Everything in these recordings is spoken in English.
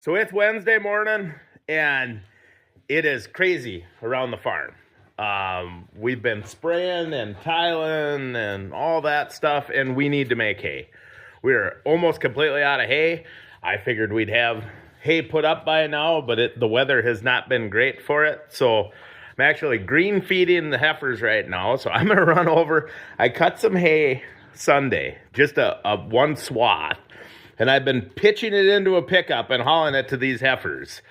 So it's Wednesday morning, and it is crazy around the farm. We've been spraying and tiling and all that stuff, and we need to make hay. We're almost completely out of hay. I figured we'd have hay put up by now, but the weather has not been great for it. So I'm actually green feeding the heifers right now. So I'm going to run over. I cut some hay Sunday, just a one swath. And I've been pitching it into a pickup and hauling it to these heifers.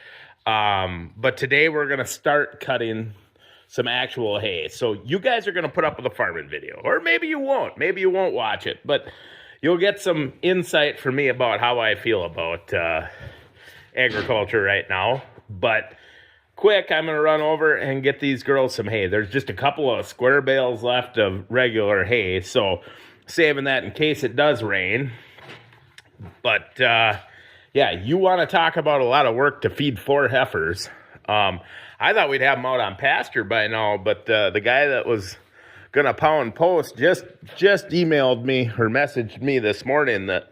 But today we're going to start cutting some actual hay. So you guys are going to put up with a farming video. Or maybe you won't. Maybe you won't watch it. But you'll get some insight from me about how I feel about agriculture right now. But quick, I'm going to run over and get these girls some hay. There's just a couple of square bales left of regular hay. So saving that in case it does rain. But, yeah, you want to talk about a lot of work to feed 4 heifers. I thought we'd have them out on pasture by now, but the guy that was going to pound post just emailed me or messaged me this morning that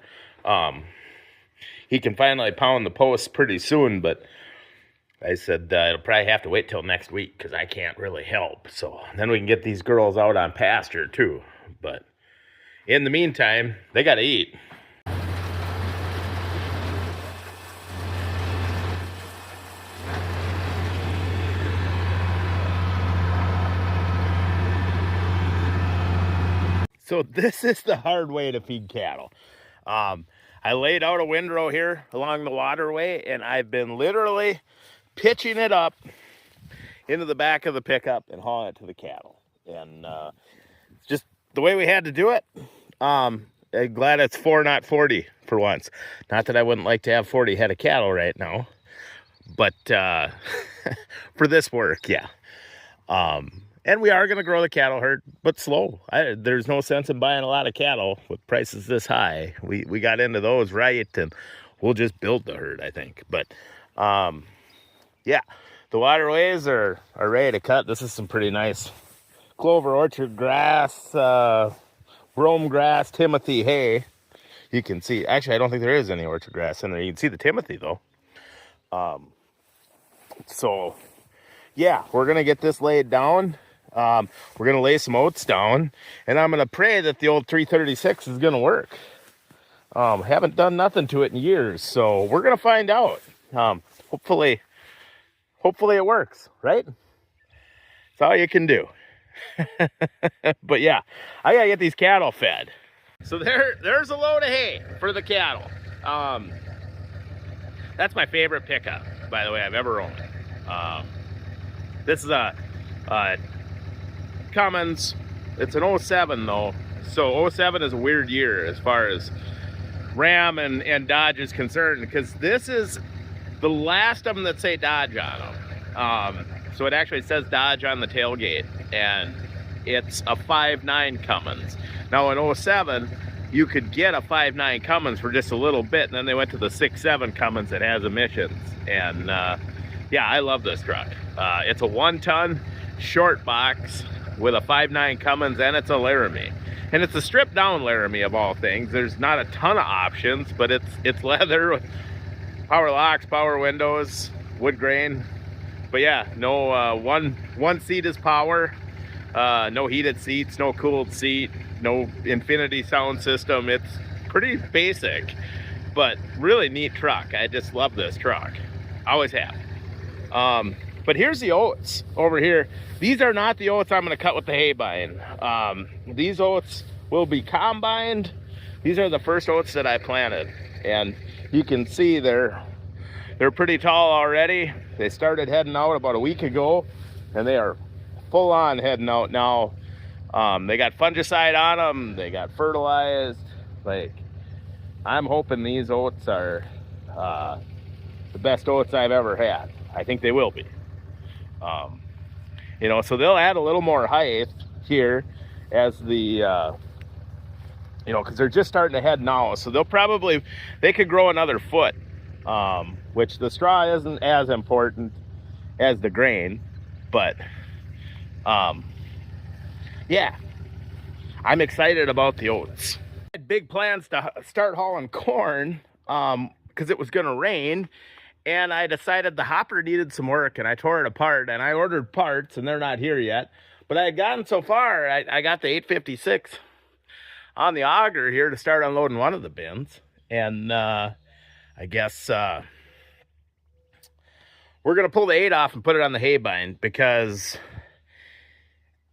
he can finally pound the posts pretty soon. But I said it'll probably have to wait till next week because I can't really help. So then we can get these girls out on pasture too. But in the meantime, they got to eat. So this is the hard way to feed cattle. I laid out a windrow here along the waterway, and I've been literally pitching it up into the back of the pickup and hauling it to the cattle. And it's just the way we had to do it. I'm glad it's 4, not 40 for once. Not that I wouldn't like to have 40 head of cattle right now, but for this work, yeah. And we are going to grow the cattle herd, but slow. There's no sense in buying a lot of cattle with prices this high. We got into those right, and we'll just build the herd, I think. But, yeah, the waterways are ready to cut. This is some pretty nice clover orchard grass, brome grass, Timothy hay. You can see, actually, I don't think there is any orchard grass in there. You can see the Timothy, though. So, yeah, we're going to get this laid down. We're going to lay some oats down, and I'm going to pray that the old 336 is going to work. Haven't done nothing to it in years, so we're going to find out. Hopefully it works, right? That's all you can do. But yeah, I got to get these cattle fed. So there's a load of hay for the cattle. That's my favorite pickup, by the way, I've ever owned. This is a Cummins. It's an 07 though, so 07 is a weird year as far as Ram and Dodge is concerned, because this is the last of them that say Dodge on them. So it actually says Dodge on the tailgate, and it's a 5.9 Cummins. Now in 07 you could get a 5.9 Cummins for just a little bit, and then they went to the 6.7 Cummins that has emissions. And yeah, I love this truck. It's a 1-ton short box with a 5.9 Cummins, and it's a Laramie. And it's a stripped down Laramie of all things. There's not a ton of options, but it's leather with power locks, power windows, wood grain. But yeah, no one seat is power. No heated seats, no cooled seat, no infinity sound system. It's pretty basic, but really neat truck. I just love this truck. Always have. But here's the oats over here. These are not the oats I'm going to cut with the haybine. These oats will be combined. These are the first oats that I planted, and you can see they're pretty tall already. They started heading out about a week ago, and they are full on heading out now. They got fungicide on them. They got fertilized. Like, I'm hoping these oats are the best oats I've ever had. I think they will be. You know, so they'll add a little more height here as the, you know, because they're just starting to head now. So they could grow another foot, which the straw isn't as important as the grain. But, yeah, I'm excited about the oats. I had big plans to start hauling corn because it was going to rain. and I decided the hopper needed some work, and I tore it apart, and I ordered parts, and they're not here yet. But I had gotten so far, I got the 856 on the auger here to start unloading one of the bins. And I guess we're going to pull the 8 off and put it on the haybine because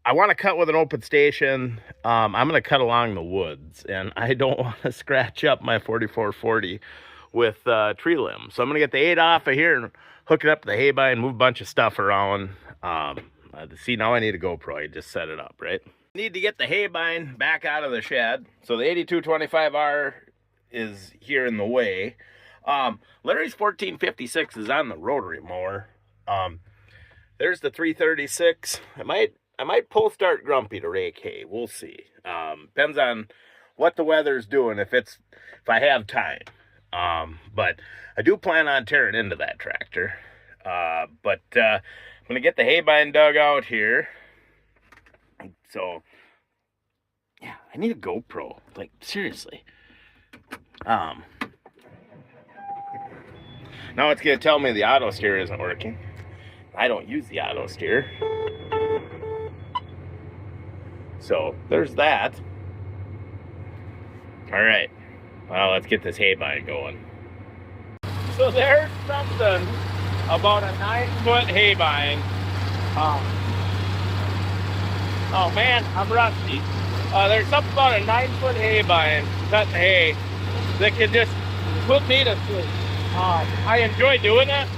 I want to cut with an open station. I'm going to cut along the woods, and I don't want to scratch up my 4440 with tree limbs. So I'm going to get the 8 off of here and hook it up to the haybine, move a bunch of stuff around. See, now I need a GoPro. I just set it up, right? Need to get the haybine back out of the shed. So the 8225R is here in the way. Larry's 1456 is on the rotary mower. There's the 336. I might pull start Grumpy to rake hay. We'll see. Depends on what the weather's doing, if I have time. But I do plan on tearing into that tractor. But I'm gonna get the haybine dug out here. So yeah, I need a GoPro. Like, seriously. Now it's gonna tell me the auto steer isn't working. I don't use the auto steer. So there's that. All right, well, let's get this haybine going. So there's something about a 9-foot haybine. Oh man, I'm rusty. There's something about a 9-foot haybine cutting hay that can just put me to sleep. I enjoy doing it,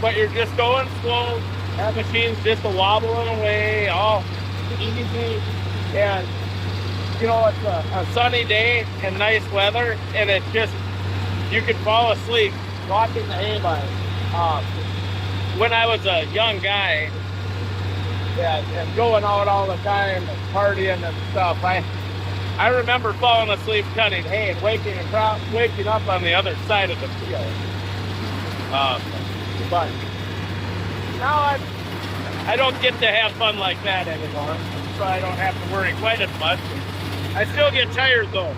but you're just going slow. That machine's just wobbling away, all easy. And you know, it's a sunny day and nice weather, and it's just, you can fall asleep watching the haybine. When I was a young guy and going out all the time and partying and stuff, I remember falling asleep cutting hay and waking up on the other side of the field. But now I don't get to have fun like that anymore, so I don't have to worry quite as much. I still get tired though.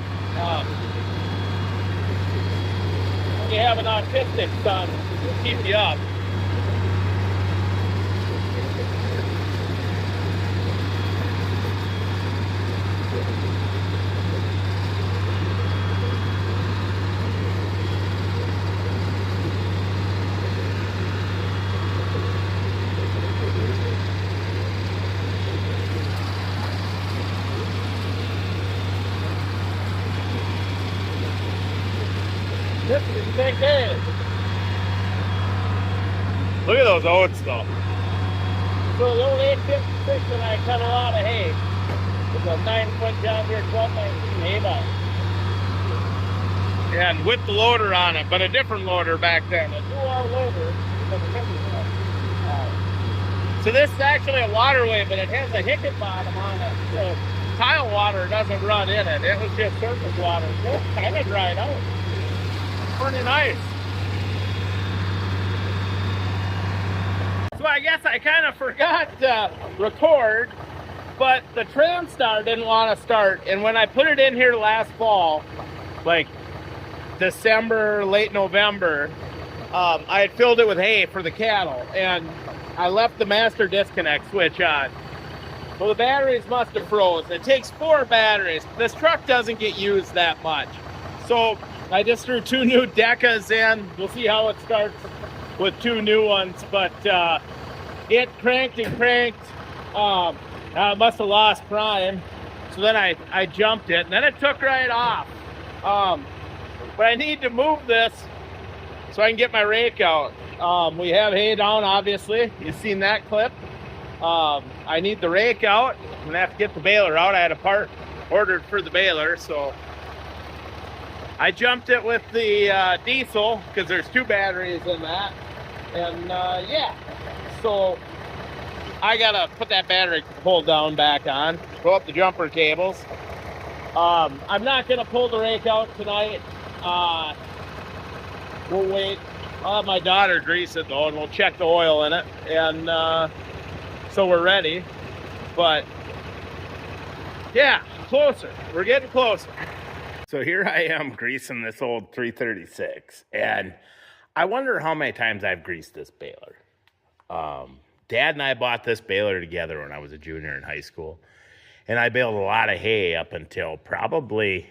You have an autistic son, it'll keep you up. This is big hay. Look at those oats though. So the old 856 and I cut a lot of hay. It's a 9-foot John Deere 1219 haybine. And with the loader on it, but a different loader back then. A 2R loader. So this is actually a waterway, but it has a hicket bottom on it. So tile water doesn't run in it. It was just surface water. So it's kind of dried out. Pretty nice. So I guess I kind of forgot to record, but the Transtar didn't want to start. And when I put it in here last fall, like December, late November, I had filled it with hay for the cattle, and I left the master disconnect switch on. Well, the batteries must have froze. It takes 4 batteries. This truck doesn't get used that much. So I just threw 2 new Decas in. We'll see how it starts with 2 new ones, but it cranked and cranked. It must have lost prime. So then I jumped it, and then it took right off. But I need to move this so I can get my rake out. We have hay down, obviously. You've seen that clip. I need the rake out. I'm gonna have to get the baler out. I had a part ordered for the baler, so I jumped it with the diesel because there's 2 batteries in that. And yeah, so I gotta put that battery hold down back on, throw up the jumper cables. I'm not gonna pull the rake out tonight. We'll wait. I'll have my daughter grease it though, and we'll check the oil in it, and so we're ready. But yeah, closer. We're getting closer. So here I am greasing this old 336, and I wonder how many times I've greased this baler. Dad and I bought this baler together when I was a junior in high school. And I baled a lot of hay up until probably,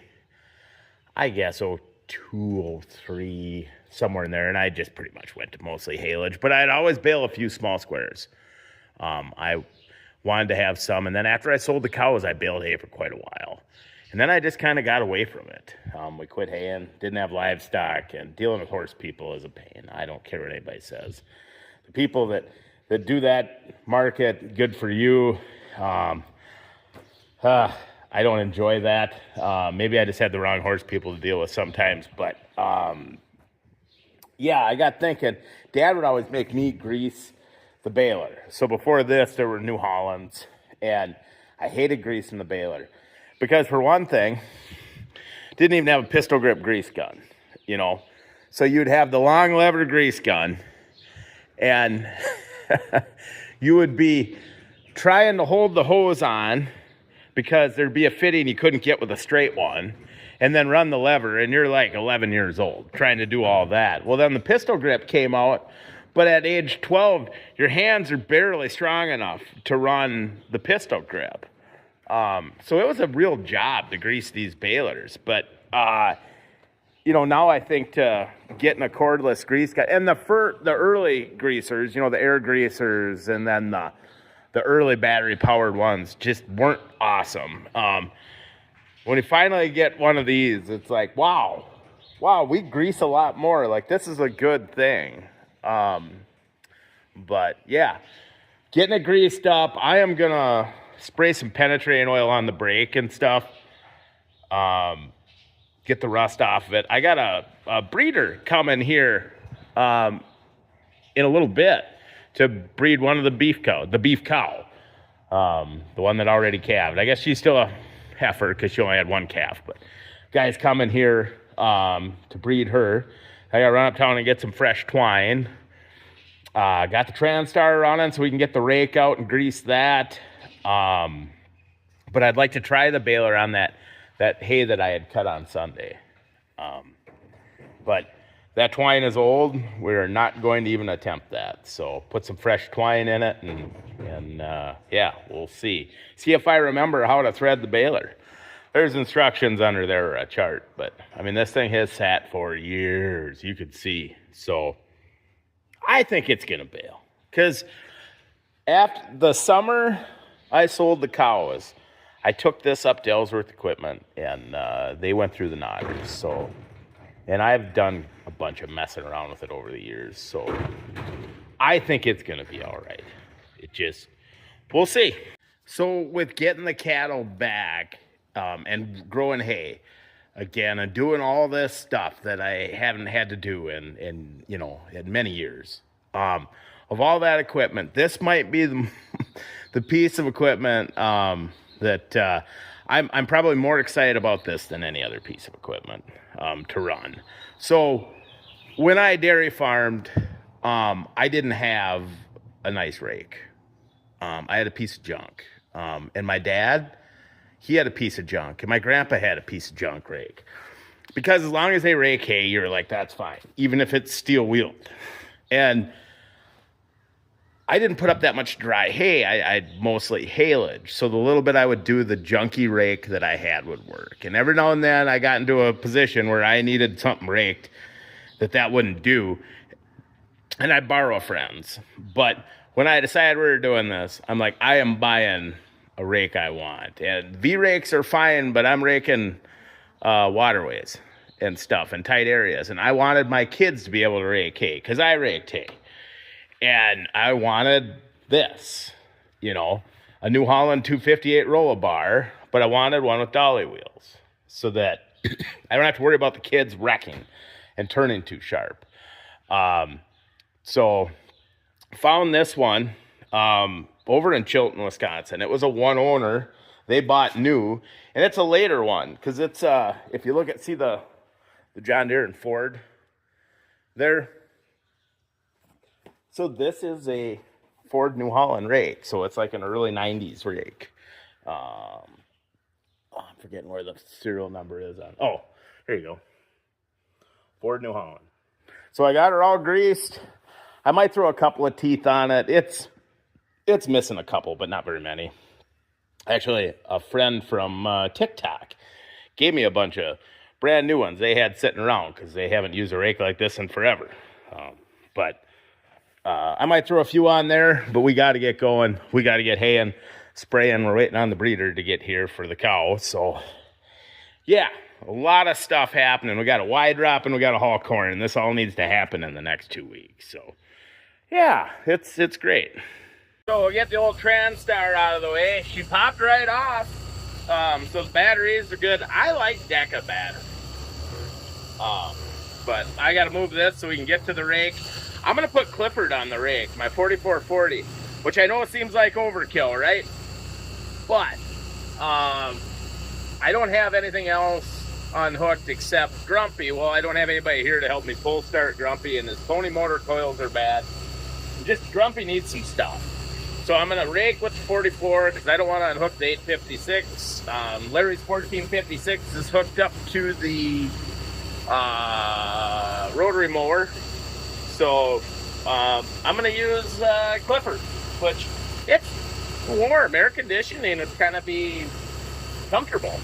I guess, 02, 03, somewhere in there. And I just pretty much went to mostly haylage. But I'd always bale a few small squares. I wanted to have some. And then after I sold the cows, I baled hay for quite a while. And then I just kind of got away from it. We quit haying, didn't have livestock, and dealing with horse people is a pain. I don't care what anybody says. The people that do that market, good for you. I don't enjoy that. Maybe I just had the wrong horse people to deal with sometimes. But, yeah, I got thinking, Dad would always make me grease the baler. So before this, there were New Hollands, and I hated greasing the baler. Because for one thing, didn't even have a pistol grip grease gun, you know. So you'd have the long lever grease gun, and you would be trying to hold the hose on because there'd be a fitting you couldn't get with a straight one, and then run the lever, and you're like 11 years old trying to do all that. Well, then the pistol grip came out, but at age 12, your hands are barely strong enough to run the pistol grip. So it was a real job to grease these balers, but, you know, now I think to getting a cordless grease gun, and the early greasers, you know, the air greasers, and then the early battery powered ones just weren't awesome. When you finally get one of these, it's like, wow, we grease a lot more. Like, this is a good thing. But yeah, getting it greased up, I am gonna spray some penetrating oil on the brake and stuff. Get the rust off of it. I got a breeder coming here in a little bit to breed one of the beef cow, the one that already calved. I guess she's still a heifer because she only had one calf. But guy's coming here to breed her. I got to run uptown and get some fresh twine. Got the Transtar running so we can get the rake out and grease that. But I'd like to try the baler on that hay that I had cut on Sunday. But that twine is old. We're not going to even attempt that. So put some fresh twine in it, and yeah, we'll see. See if I remember how to thread the baler. There's instructions under there, a chart. But, I mean, this thing has sat for years. You could see. So I think it's going to bail. Because after the summer I sold the cows, I took this up to Ellsworth Equipment, and they went through the knotters. So, and I've done a bunch of messing around with it over the years. So I think it's going to be all right. We'll see. So with getting the cattle back and growing hay again and doing all this stuff that I haven't had to do in many years, of all that equipment, this might be the piece of equipment that I'm probably more excited about this than any other piece of equipment to run. So when I dairy farmed, I didn't have a nice rake. I had a piece of junk. And my dad, he had a piece of junk. And my grandpa had a piece of junk rake. Because as long as they rake hay, you're like, that's fine. Even if it's steel wheeled. And I didn't put up that much dry hay. I mostly haylage. So the little bit I would do, the junky rake that I had would work. And every now and then I got into a position where I needed something raked that wouldn't do. And I'd borrow a friend's. But when I decided we were doing this, I'm like, I am buying a rake I want. And V-rakes are fine, but I'm raking waterways and stuff in tight areas. And I wanted my kids to be able to rake hay because I raked hay. And I wanted this, a New Holland 258 roller bar, but I wanted one with dolly wheels so that I don't have to worry about the kids wrecking and turning too sharp. So found this one over in Chilton, Wisconsin. It was a one owner. They bought new, and it's a later one because it's if you look at the John Deere and Ford there. So this is a Ford New Holland rake. So it's like an early 90s rake. I'm forgetting where the serial number is on. Oh, here you go. Ford New Holland. So I got her all greased. I might throw a couple of teeth on it. It's missing a couple, but not very many. Actually, a friend from TikTok gave me a bunch of brand new ones they had sitting around because they haven't used a rake like this in forever. But I might throw a few on there, but we got to get going. We got to get hay and spraying. We're waiting on the breeder to get here for the cow. So, yeah, a lot of stuff happening. We got a wide drop and we got a haul corn, and this all needs to happen in the next 2 weeks. So, yeah, it's great. So we'll get the old Transtar out of the way. She popped right off. So the batteries are good. I like Deca batteries. But I got to move this so we can get to the rake. I'm going to put Clifford on the rake, my 4440, which I know it seems like overkill, right? But I don't have anything else unhooked except Grumpy. Well, I don't have anybody here to help me pull start Grumpy, and his pony motor coils are bad. Just Grumpy needs some stuff. So I'm going to rake with the 44 because I don't want to unhook the 856. Larry's 1456 is hooked up to the rotary mower. So I'm going to use Clifford, which it's warm, air conditioning. It's going to be comfortable.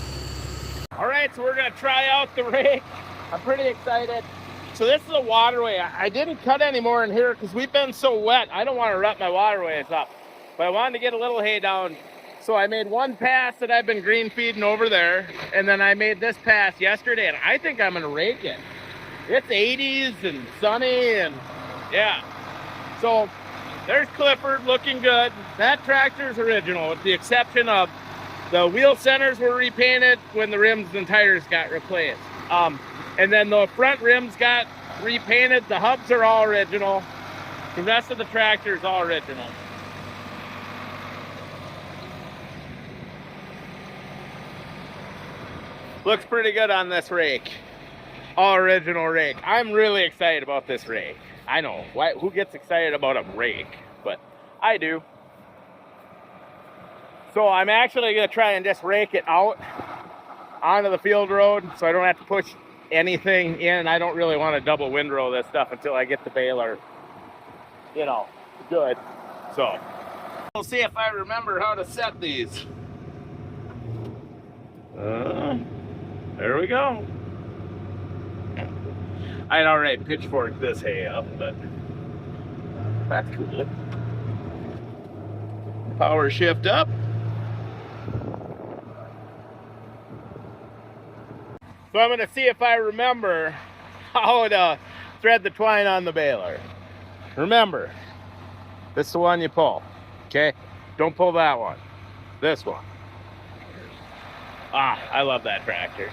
All right, so we're going to try out the rake. I'm pretty excited. So this is a waterway. I didn't cut any more in here because we've been so wet. I don't want to rut my waterways up. But I wanted to get a little hay down. So I made one pass that I've been green feeding over there. And then I made this pass yesterday. And I think I'm going to rake it. It's 80s and sunny. And yeah. So there's Clifford looking good. That tractor's original with the exception of the wheel centers were repainted when the rims and tires got replaced. And then the front rims got repainted. The hubs are all original. The rest of the tractor is all original. Looks pretty good on this rake. All original rake. I'm really excited about this rake. I know. Who gets excited about a rake? But I do. So I'm actually going to try and just rake it out onto the field road so I don't have to push anything in. I don't really want to double windrow this stuff until I get the baler, you know, good. So we'll see if I remember how to set these. There we go. I'd already pitchforked this hay up, but that's cool. Power shift up. So I'm going to see if I remember how to thread the twine on the baler. Remember, this is the one you pull, okay? Don't pull that one. This one. I love that tractor.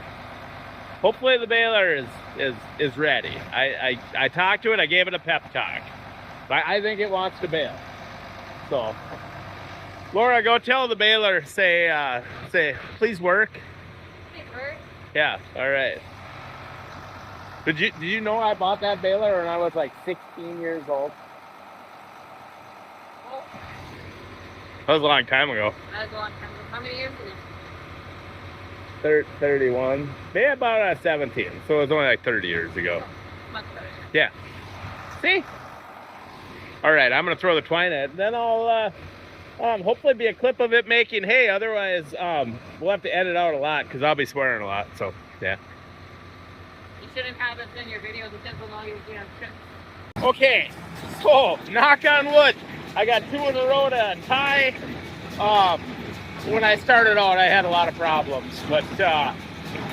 Hopefully the baler is ready. I talked to it. I gave it a pep talk. I think it wants to bale. So, Laura, go tell the baler. Say, please work. Please work. Yeah. All right. Did you know I bought that baler when I was like 16 years old? Well, that was a long time ago. That was a long time ago. How many years ago? 31, maybe about 17, so it was only like 30 years ago. Much better. Yeah. See? All right, I'm gonna throw the twine in, then I'll hopefully be a clip of it making hay. Otherwise, we'll have to edit out a lot because I'll be swearing a lot. So yeah. You shouldn't have us in your videos because we'll know you're doing trips. Okay, so knock on wood, I got 2 in a row to tie. When I started out, I had a lot of problems, but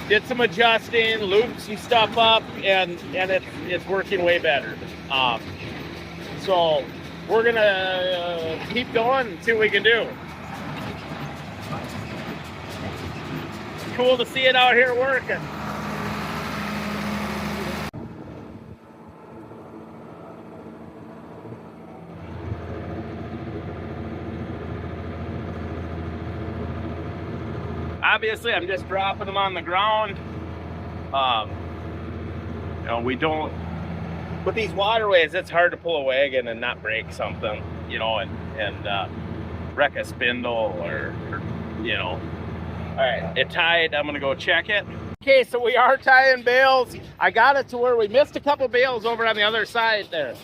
did some adjusting, looped some stuff up, and it's working way better. So we're gonna keep going and see what we can do. It's cool to see it out here working. Obviously, I'm just dropping them on the ground. You know, we don't, with these waterways, it's hard to pull a wagon and not break something, you know, and wreck a spindle or, you know. All right, it tied. I'm gonna go check it. Okay, so we are tying bales. I got it to where we missed a couple bales over on the other side there,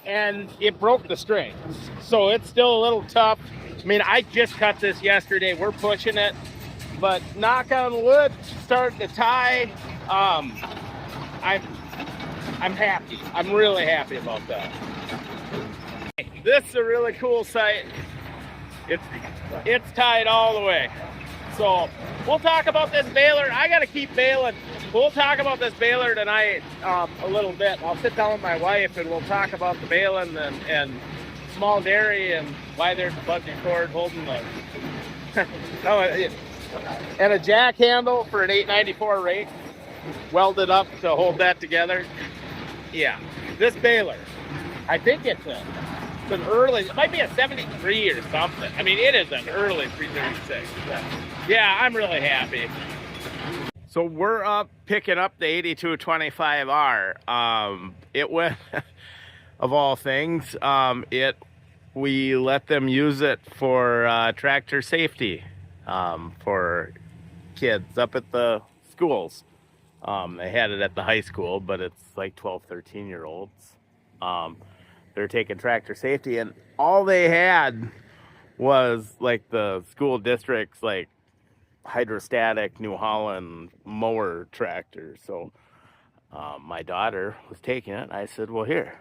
and it broke the string. So it's still a little tough. I mean, I just cut this yesterday. We're pushing it, but knock on wood, starting to tie. I'm happy. I'm really happy about that. This is a really cool site. It's tied all the way. So we'll talk about this baler. I got to keep baling. We'll talk about this baler tonight a little bit. I'll sit down with my wife and we'll talk about the baling and small dairy and why there's a bungee cord holding the and a jack handle for an 894 Rake welded up to hold that together. Yeah, this baler, I think it's an early, it might be a 73 or something. I mean, it is an early 336. Yeah, I'm really happy. So we're up picking up the 8225R. It went, of all things, we let them use it for tractor safety for kids up at the schools. They had it at the high school, but it's like 12, 13-year-olds. They're taking tractor safety, and all they had was like the school district's like hydrostatic New Holland mower tractor. So my daughter was taking it. I said, well, here,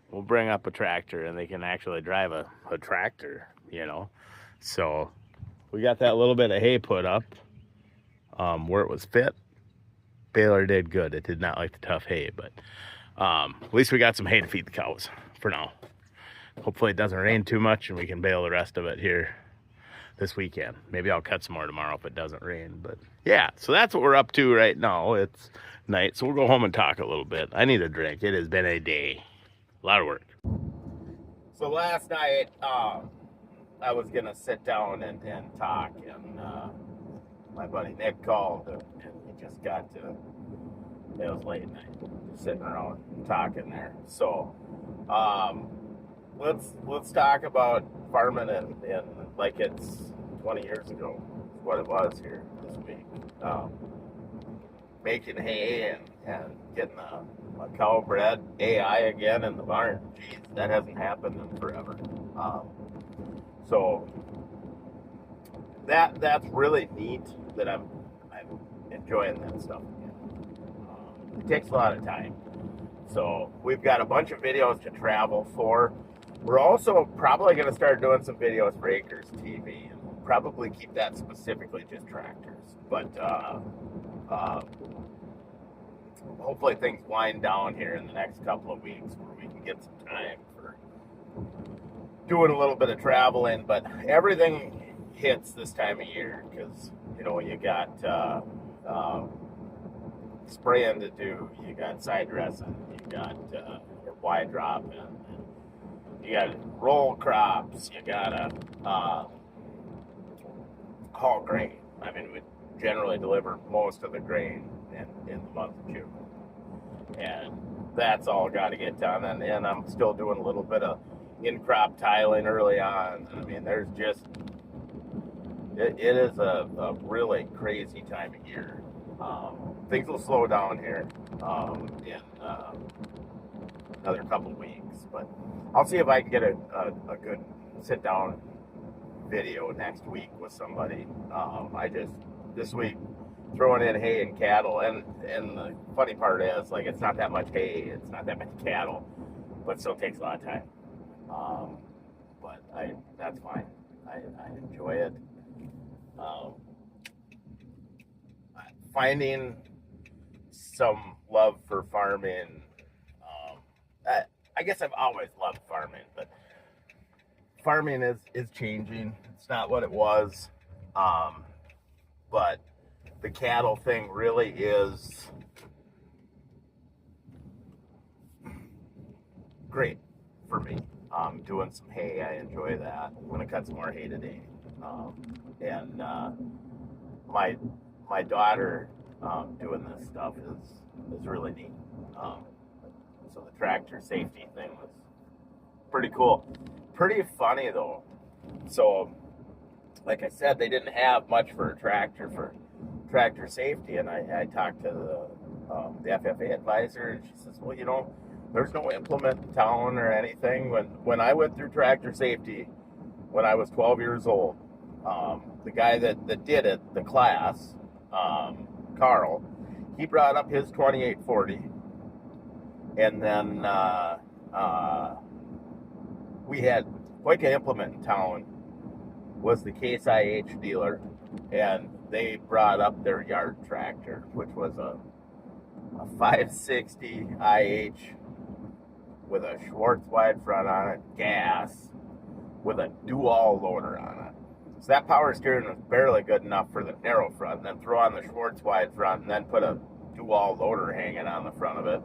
we'll bring up a tractor and they can actually drive a tractor, you know. So we got that little bit of hay put up where it was fit. Baler did good. It did not like the tough hay, but at least we got some hay to feed the cows for now. Hopefully it doesn't rain too much and we can bale the rest of it here this weekend. Maybe I'll cut some more tomorrow if it doesn't rain. But yeah, so that's what we're up to right now. It's night, so we'll go home and talk a little bit. I need a drink. It has been a day. A lot of work. So last night, I was gonna sit down and talk, and my buddy Nick called, and he just got to, it was late night, just sitting around talking there. So let's talk about farming in like it's 20 years ago, what it was here this week. Making hay and getting a cow bred AI again in the barn. Jeez, that hasn't happened in forever. So that's really neat that I'm enjoying that stuff again. It takes a lot of time. So we've got a bunch of videos to travel for. We're also probably going to start doing some videos for Acres TV, and we'll probably keep that specifically just tractors. But hopefully things wind down here in the next couple of weeks where we can get some time for doing a little bit of traveling. But everything hits this time of year because, you know, you got spraying to do, you got side dressing, you got your wide drop, and you got roll crops, you gotta haul grain. I mean, we generally deliver most of the grain in the month of June. And that's all got to get done. And I'm still doing a little bit of in-crop tiling early on. I mean, there's just, it is a really crazy time of year. Things will slow down here in another couple of weeks. But I'll see if I can get a good sit-down video next week with somebody. This week, throwing in hay and cattle, and the funny part is, like, it's not that much hay, it's not that many cattle, but it still takes a lot of time. But that's fine. I enjoy it. Finding some love for farming. I guess I've always loved farming, but farming is changing. It's not what it was. But the cattle thing really is great for me. Doing some hay, I enjoy that. I'm gonna cut some more hay today. And my daughter doing this stuff is really neat. So the tractor safety thing was pretty cool. Pretty funny though. So like I said, they didn't have much for a tractor for tractor safety, and I talked to the FFA advisor, and she says, well, there's no implement in town or anything. When I went through tractor safety when I was 12 years old, the guy that did it, the class, Carl, he brought up his 2840, and then we had quite an implement in town, was the Case IH dealer, and they brought up their yard tractor, which was a 560 IH with a Schwartz wide front on it, gas, with a dual loader on it. So that power steering was barely good enough for the narrow front, and then throw on the Schwartz wide front, and then put a dual loader hanging on the front of it.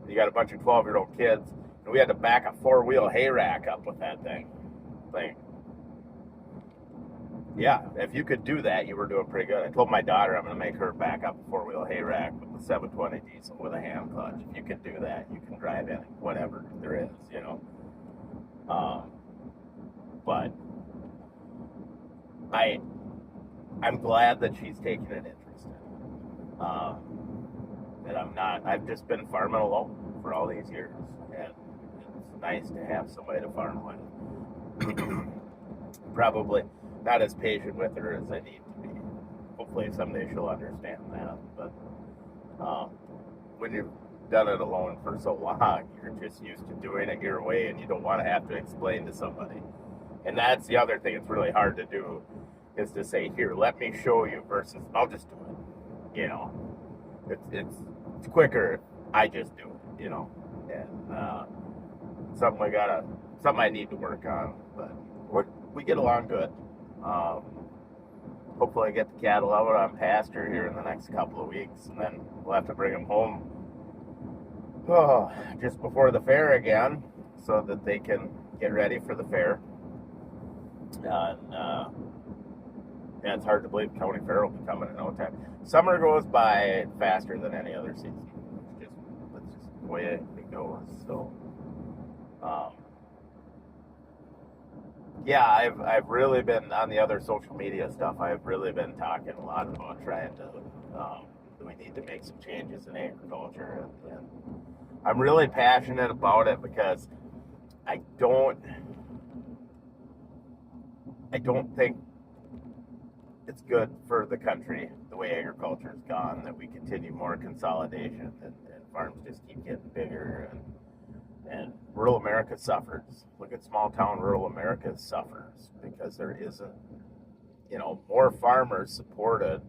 You got a bunch of 12-year-old kids, and we had to back a 4-wheel hay rack up with that thing. Yeah, if you could do that, you were doing pretty good. I told my daughter I'm going to make her back up a 4-wheel hay rack with the 720 diesel with a hand clutch. If you can do that, you can drive in whatever there is, But I'm glad that she's taking an interest in it. And I've just been farming alone for all these years. And it's nice to have somebody to farm with. Probably not as patient with her as I need to be. Hopefully someday she'll understand that. But when you've done it alone for so long, you're just used to doing it your way, and you don't want to have to explain to somebody. And that's the other thing it's really hard to do, is to say, here, let me show you, versus I'll just do it. It's quicker if I just do it, And something I need to work on, but we get along good. Hopefully I get the cattle out on pasture here in the next couple of weeks, and then we'll have to bring them home just before the fair again, so that they can get ready for the fair. And it's hard to believe county fair will be coming in no time. Summer goes by faster than any other season. That's just the way it goes. So, yeah, I've really been on the other social media stuff. I've really been talking a lot about trying to. We need to make some changes in agriculture, and I'm really passionate about it because I don't think it's good for the country the way agriculture's gone, that we continue more consolidation and farms just keep getting bigger, and rural America suffers. Look at small town rural America suffers because there isn't, more farmers supported,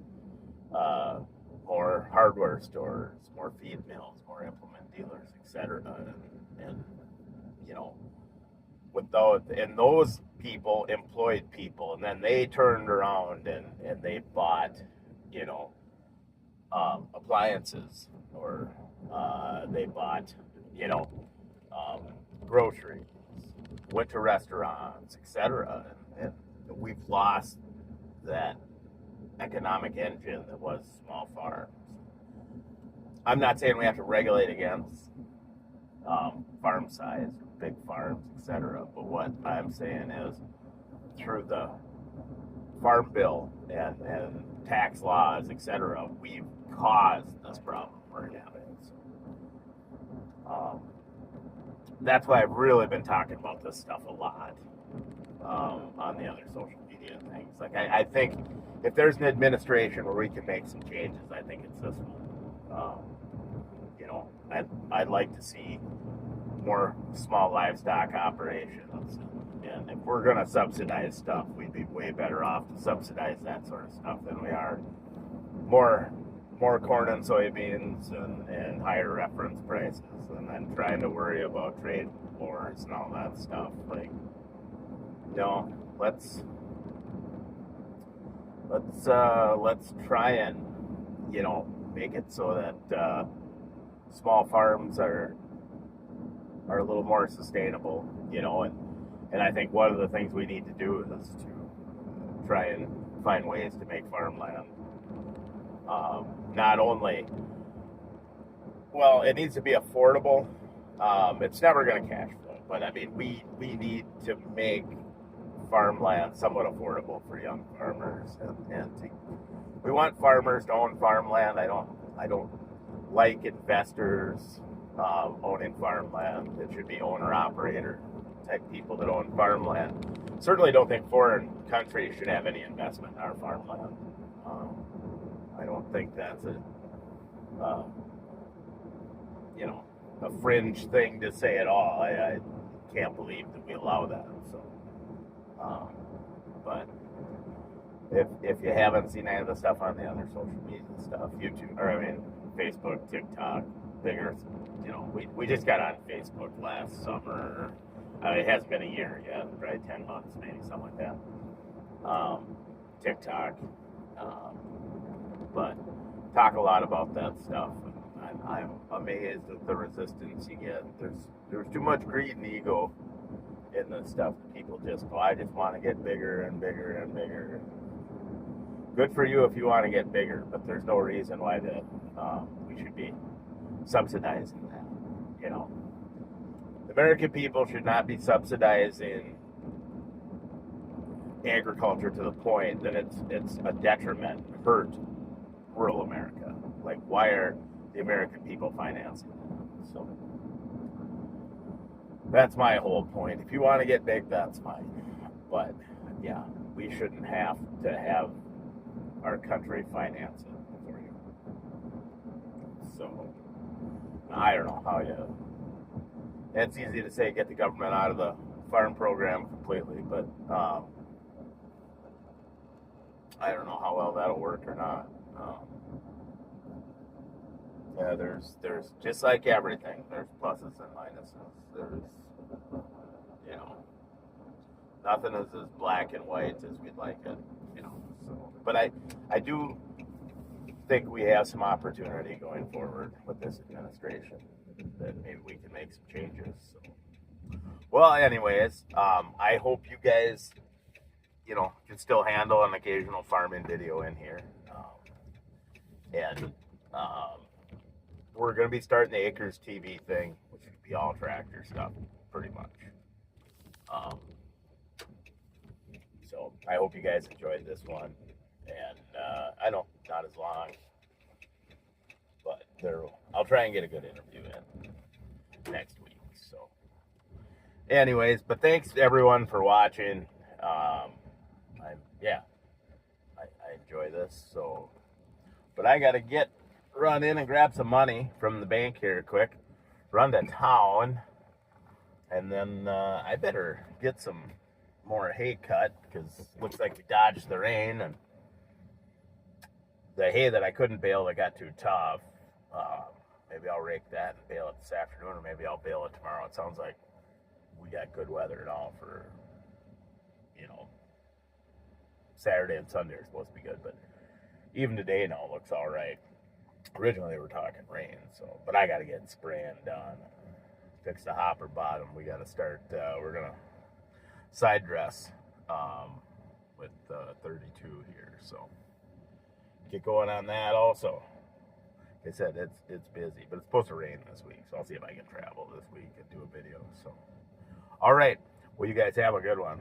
more hardware stores, more feed mills, more implement dealers, etc. And those people employed people, and then they turned around and they bought, appliances, or they bought, groceries, went to restaurants, etc. And we've lost that economic engine that was small farms. I'm not saying we have to regulate against farm size, big farms, etc. But what I'm saying is, through the farm bill and tax laws, etc., we've caused this problem we're having. So, that's why I've really been talking about this stuff a lot on the other social media things. Like, I think if there's an administration where we can make some changes, I think it's this one. I'd like to see more small livestock operations, and if we're going to subsidize stuff, we'd be way better off to subsidize that sort of stuff than we are more corn and soybeans and higher reference prices, and then trying to worry about trade wars and all that stuff. Like, let's try and make it so that small farms are a little more sustainable, and I think one of the things we need to do is to try and find ways to make farmland not only, it needs to be affordable. It's never going to cash flow, but I mean, we need to make farmland somewhat affordable for young farmers, and to we want farmers to own farmland. I don't like investors owning farmland. It should be owner-operator type people that own farmland. Certainly don't think foreign countries should have any investment in our farmland. I don't think that's a fringe thing to say at all. I can't believe that we allow that. So, but if you haven't seen any of the stuff on the other social media stuff, Facebook, TikTok, bigger, we just got on Facebook last summer. It hasn't been a year yet, probably 10 months, maybe something like that. TikTok, but talk a lot about that stuff. I'm amazed at the resistance you get. There's too much greed and ego in this stuff. People just go, I just want to get bigger and bigger and bigger. Good for you if you want to get bigger, but there's no reason why we should be subsidizing that. The American people should not be subsidizing agriculture to the point that it's a detriment, hurt rural America. Like, why are the American people financing it? So that's my whole point. If you want to get big, that's fine. But yeah, we shouldn't have to have our country finance it for you. So I don't know how you. It's easy to say get the government out of the farm program completely, but I don't know how well that'll work or not. Yeah, there's just like everything. There's pluses and minuses. There's nothing is as black and white as we'd like it. So, but I do think we have some opportunity going forward with this administration that maybe we can make some changes. So, well, anyways, I hope you guys, can still handle an occasional farming video in here. And we're going to be starting the Acres TV thing, which would be all tractor stuff, pretty much. So I hope you guys enjoyed this one. And I know, not as long, but I'll try and get a good interview in next week. So anyways, but thanks everyone for watching. I enjoy this. So, but I got to run in and grab some money from the bank here quick, run to town, and then I better get some more hay cut, because it looks like we dodged the rain, and the hay that I couldn't bale that got too tough, maybe I'll rake that and bale it this afternoon, or maybe I'll bale it tomorrow. It sounds like we got good weather and all for, Saturday and Sunday are supposed to be good, but even today now looks all right. Originally we were talking rain, but I got to get spraying done. Fix the hopper bottom. We got to start, we're going to side dress with 32 here, so get going on that also. Like I said, it's busy, but it's supposed to rain this week, so I'll see if I can travel this week and do a video. So, all right, well, you guys have a good one.